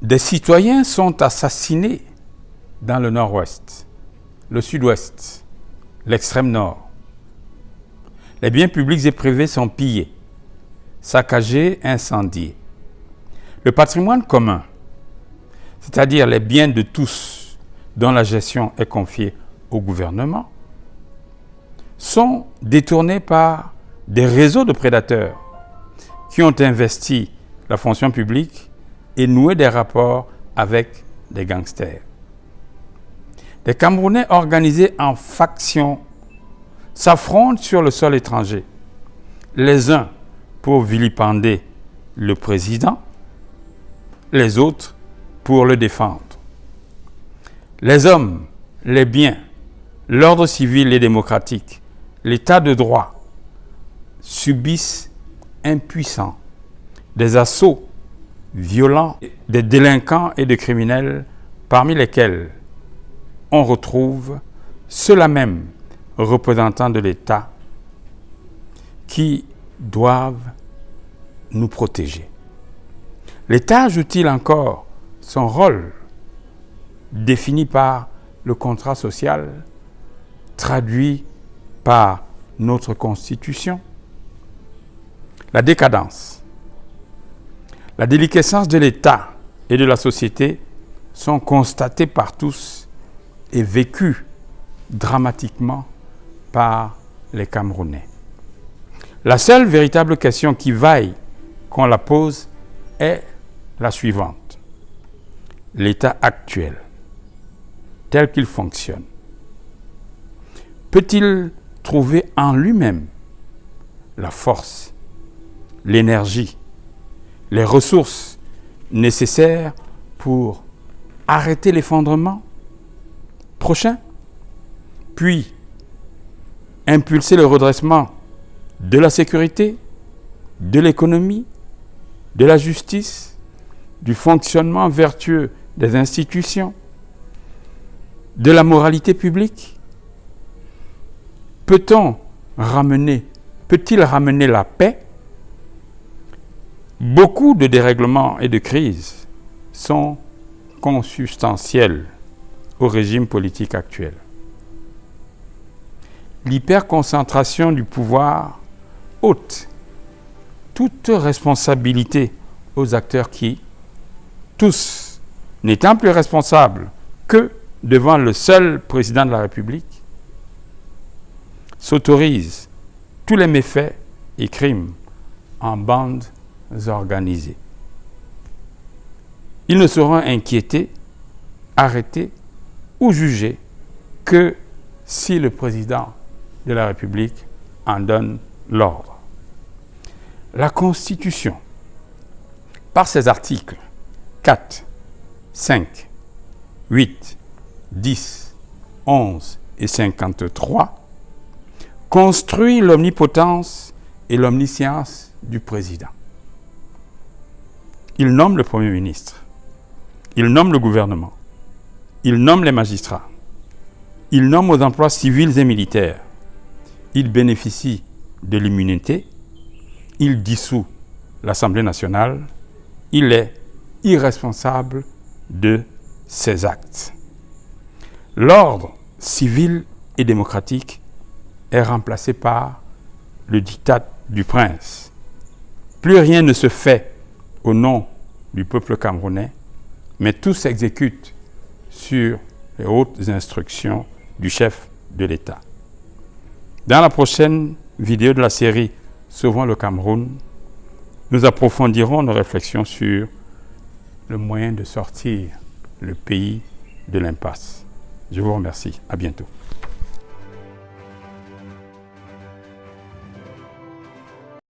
Des citoyens sont assassinés dans le nord-ouest, le sud-ouest, l'extrême nord. Les biens publics et privés sont pillés, saccagés, incendiés. Le patrimoine commun, c'est-à-dire les biens de tous dont la gestion est confiée au gouvernement, sont détournés par des réseaux de prédateurs qui ont investi la fonction publique et noué des rapports avec des gangsters. Les Camerounais organisés en factions s'affrontent sur le sol étranger, les uns pour vilipender le président, les autres pour le défendre. Les hommes, les biens, l'ordre civil et démocratique, l'état de droit subissent impuissants des assauts violents des délinquants et des criminels, parmi lesquels on retrouve ceux-là même représentants de l'État qui doivent nous protéger. L'État joue-t-il encore son rôle défini par le contrat social, traduit par notre Constitution? La décadence, la déliquescence de l'État et de la société sont constatées par tous et vécues dramatiquement par les Camerounais. La seule véritable question qui vaille qu'on la pose est la suivante. L'État actuel, tel qu'il fonctionne, peut-il trouver en lui-même la force, l'énergie, les ressources nécessaires pour arrêter l'effondrement prochain, puis impulser le redressement de la sécurité, de l'économie, de la justice, du fonctionnement vertueux des institutions, de la moralité publique? Peut-il ramener la paix? Beaucoup de dérèglements et de crises sont consubstantiels au régime politique actuel. L'hyperconcentration du pouvoir ôte toute responsabilité aux acteurs qui, tous n'étant plus responsables que devant le seul président de la République, s'autorisent tous les méfaits et crimes en bandes organisées. Ils ne seront inquiétés, arrêtés ou jugés que si le président de la République en donne l'ordre. La Constitution, par ses articles 4, 5, 8, 10, 11 et 53, construit l'omnipotence et l'omniscience du président. Il nomme le Premier ministre, il nomme le gouvernement, il nomme les magistrats, il nomme aux emplois civils et militaires, il bénéficie de l'immunité, il dissout l'Assemblée nationale, il est irresponsable de ses actes. L'ordre civil et démocratique est remplacé par le diktat du prince. Plus rien ne se fait au nom du peuple camerounais, mais tout s'exécute sur les hautes instructions du chef de l'État. Dans la prochaine vidéo de la série Sauvons le Cameroun, nous approfondirons nos réflexions sur le moyen de sortir le pays de l'impasse. Je vous remercie. À bientôt.